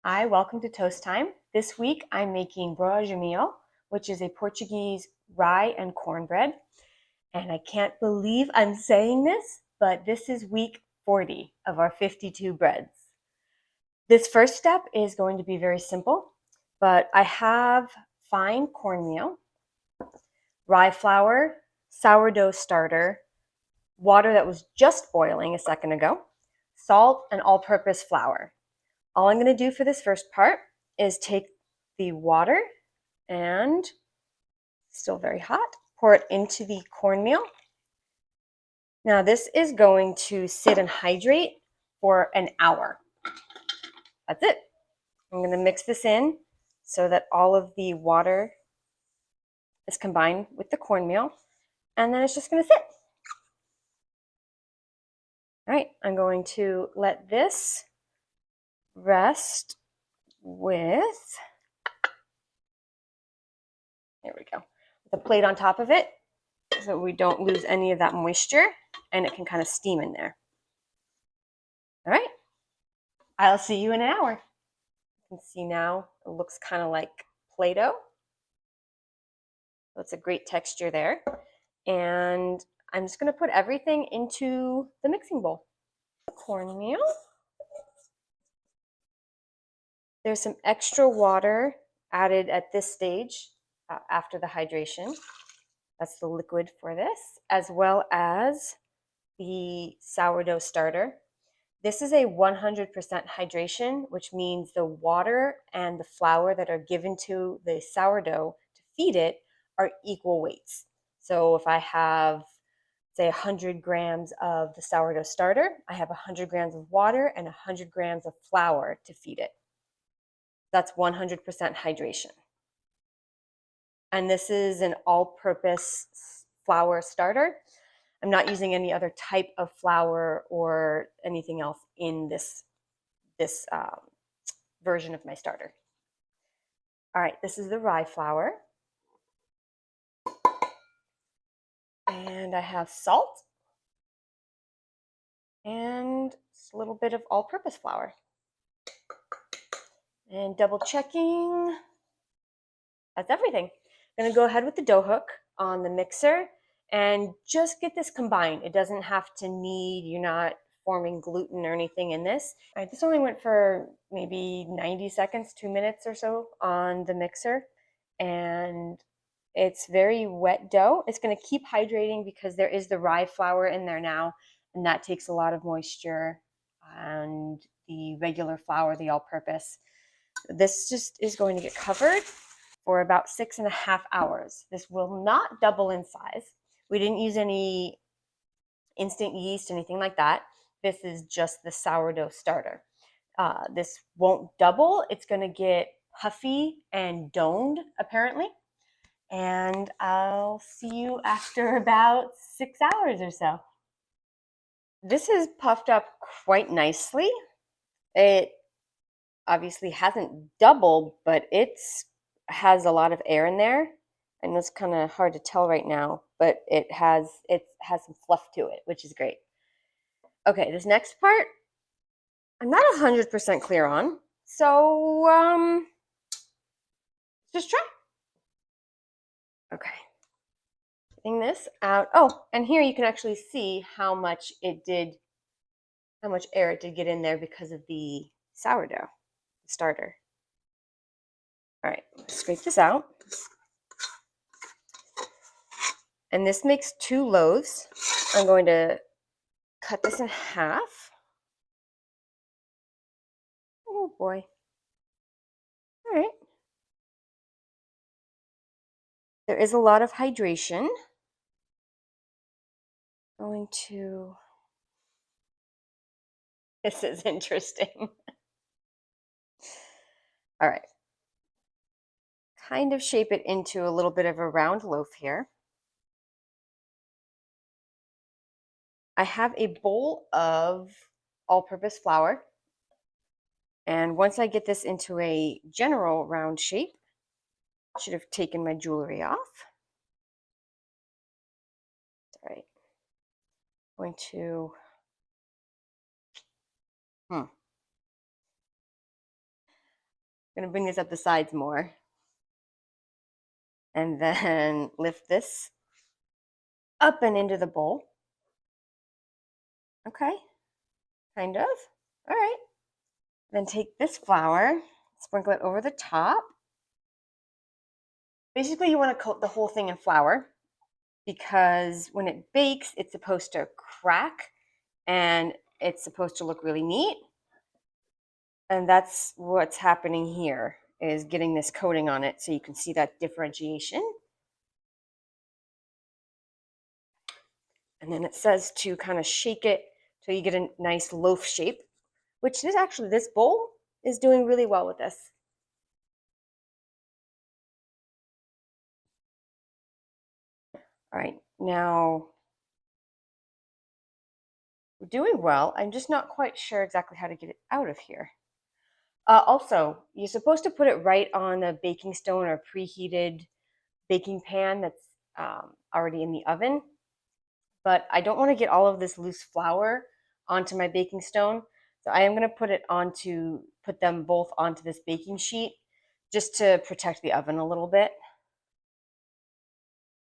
Hi, welcome to Toast Time. This week I'm making Broa de Milho, which is a Portuguese rye and cornbread. And I can't believe I'm saying this, but this is week 40 of our 52 breads. This first step is going to be very simple, but I have fine cornmeal, rye flour, sourdough starter, water that was just boiling a second ago, salt, and all-purpose flour. All I'm going to do for this first part is take the water and, still very hot, pour it into the cornmeal. Now this is going to sit and hydrate for an hour. That's it. I'm going to mix this in so that all of the water is combined with the cornmeal, and then it's just going to sit. All right, I'm going to let this rest with, there we go, the plate on top of it so we don't lose any of that moisture and it can kind of steam in there. All right, I'll see you in an hour. You can see now it looks kind of like Play-Doh. So it's a great texture there. And I'm just going to put everything into the mixing bowl. Cornmeal. There's some extra water added at this stage after the hydration. That's the liquid for this, as well as the sourdough starter. This is a 100% hydration, which means the water and the flour that are given to the sourdough to feed it are equal weights. So if I have, say, 100 grams of the sourdough starter, I have 100 grams of water and 100 grams of flour to feed it. That's 100% hydration. And this is an all-purpose flour starter. I'm not using any other type of flour or anything else in this version of my starter. All right, this is the rye flour. And I have salt and a little bit of all-purpose flour. And double checking, that's everything. I'm gonna go ahead with the dough hook on the mixer and just get this combined. It doesn't have to knead, you're not forming gluten or anything in this. All right, this only went for maybe 90 seconds, 2 minutes or so on the mixer. And it's very wet dough. It's gonna keep hydrating because there is the rye flour in there now, and that takes a lot of moisture, and the regular flour, the all-purpose. This just is going to get covered for about 6.5 hours. This will not double in size. We didn't use any instant yeast, anything like that. This is just the sourdough starter. This won't double. It's going to get puffy and domed, apparently. And I'll see you after about 6 hours or so. This is puffed up quite nicely. It obviously hasn't doubled, but it has a lot of air in there. I know it's kind of hard to tell right now, but it has some fluff to it, which is great. Okay, this next part, I'm not 100% clear on, so just try. Okay, getting this out. Oh, and here you can actually see how much air it did get in there because of the sourdough starter. All right, scrape this out. And this makes 2 loaves. I'm going to cut this in half. Oh boy. All right. There is a lot of hydration. Going to, this is interesting. All right. Kind of shape it into a little bit of a round loaf here. I have a bowl of all-purpose flour. And once I get this into a general round shape, I should have taken my jewelry off. All right. Going to, I'm gonna bring this up the sides more. And then lift this up and into the bowl. Okay, kind of. All right. Then take this flour, sprinkle it over the top. Basically, you want to coat the whole thing in flour because when it bakes, it's supposed to crack and it's supposed to look really neat. And that's what's happening here, is getting this coating on it so you can see that differentiation. And then it says to kind of shake it till you get a nice loaf shape, which is actually, this bowl is doing really well with this. All right, now we're doing well. I'm just not quite sure exactly how to get it out of here. Also, you're supposed to put it right on a baking stone or preheated baking pan that's already in the oven. But I don't want to get all of this loose flour onto my baking stone. So I am going to put them both onto this baking sheet just to protect the oven a little bit.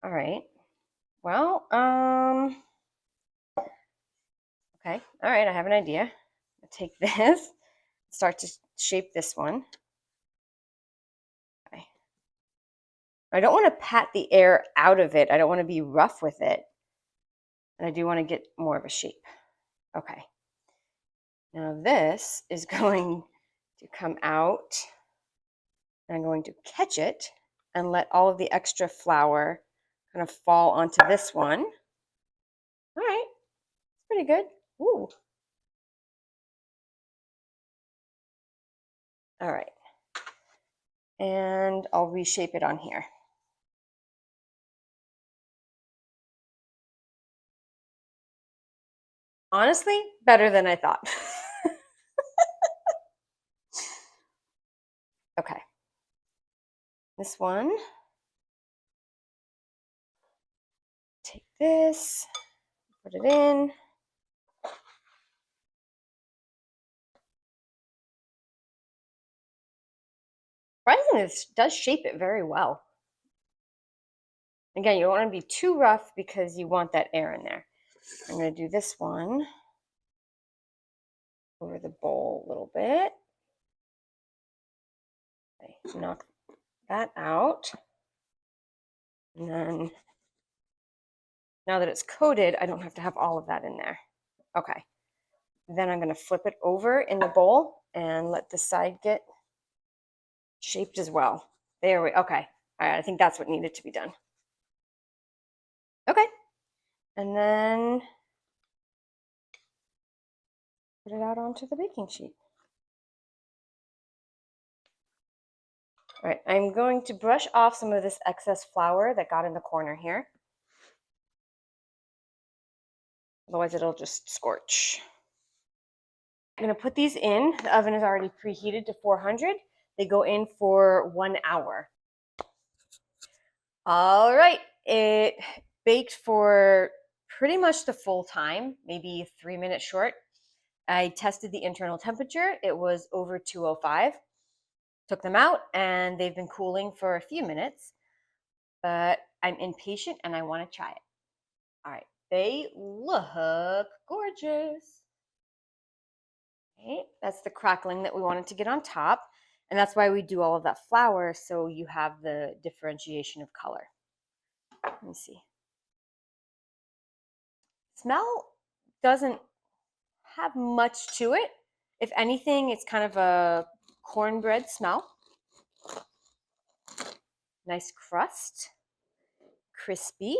All right. Well, okay. All right, I have an idea. I'll take this, start to shape this one. Okay. I don't want to pat the air out of it. I don't want to be rough with it. And I do want to get more of a shape. Okay. Now this is going to come out. I'm going to catch it and let all of the extra flour kind of fall onto this one. All right, it's pretty good. Ooh. All right. And I'll reshape it on here. Honestly, better than I thought. Okay. This one. Take this, put it in. Surprisingly, this does shape it very well. Again, you don't want to be too rough because you want that air in there. I'm going to do this one over the bowl a little bit. Okay, knock that out. And then now that it's coated, I don't have to have all of that in there. Okay. Then I'm going to flip it over in the bowl and let the side get shaped as well. There we, okay. All right, I think that's what needed to be done. Okay. And then put it out onto the baking sheet. All right, I'm going to brush off some of this excess flour that got in the corner here. Otherwise it'll just scorch. I'm going to put these in. The oven is already preheated to 400. They go in for 1 hour. All right, it baked for pretty much the full time, maybe 3 minutes short. I tested the internal temperature. It was over 205. Took them out and they've been cooling for a few minutes, but I'm impatient and I want to try it. All right, they look gorgeous. Okay, that's the crackling that we wanted to get on top. And that's why we do all of that flour, so you have the differentiation of color. Let me see. Smell doesn't have much to it. If anything, it's kind of a cornbread smell. Nice crust, crispy.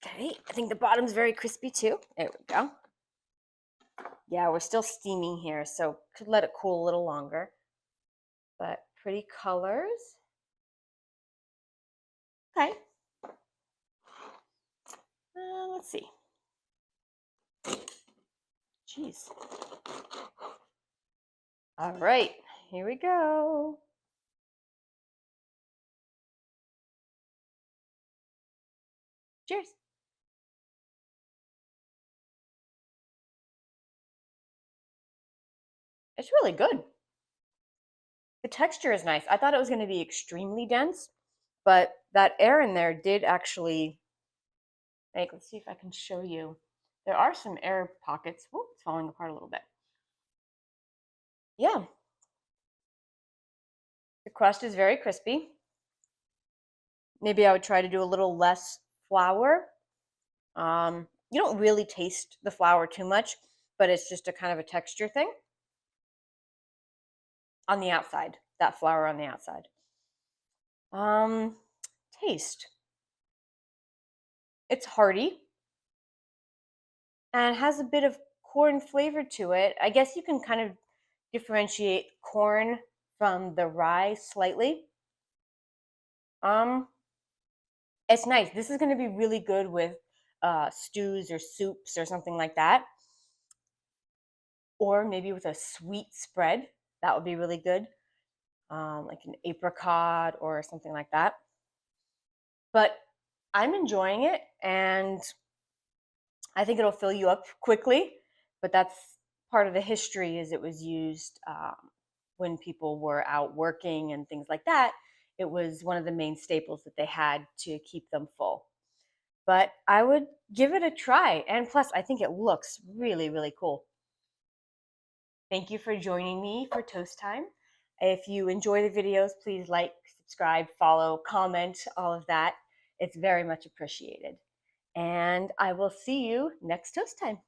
Okay, I think the bottom's very crispy too. There we go. Yeah, we're still steaming here, so could let it cool a little longer. But pretty colors. Okay. Let's see. Jeez. All right, here we go. Cheers. It's really good. The texture is nice. I thought it was going to be extremely dense, but that air in there did actually make, let's see if I can show you. There are some air pockets. Whoop, it's falling apart a little bit. Yeah, the crust is very crispy. Maybe I would try to do a little less flour. You don't really taste the flour too much, but it's just a kind of a texture thing on the outside, that flour on the outside. Um, Taste. It's hearty and has a bit of corn flavor to it. I guess you can kind of differentiate corn from the rye slightly. Um, it's nice. This is going to be really good with stews or soups or something like that. Or maybe with a sweet spread. That would be really good. Like an apricot or something like that. But I'm enjoying it, and I think it'll fill you up quickly. But that's part of the history, is it was used when people were out working and things like that. It was one of the main staples that they had to keep them full. But I would give it a try. And plus, I think it looks really, really cool. Thank you for joining me for Toast Time. If you enjoy the videos, please like, subscribe, follow, comment, all of that. It's very much appreciated. And I will see you next Toast Time.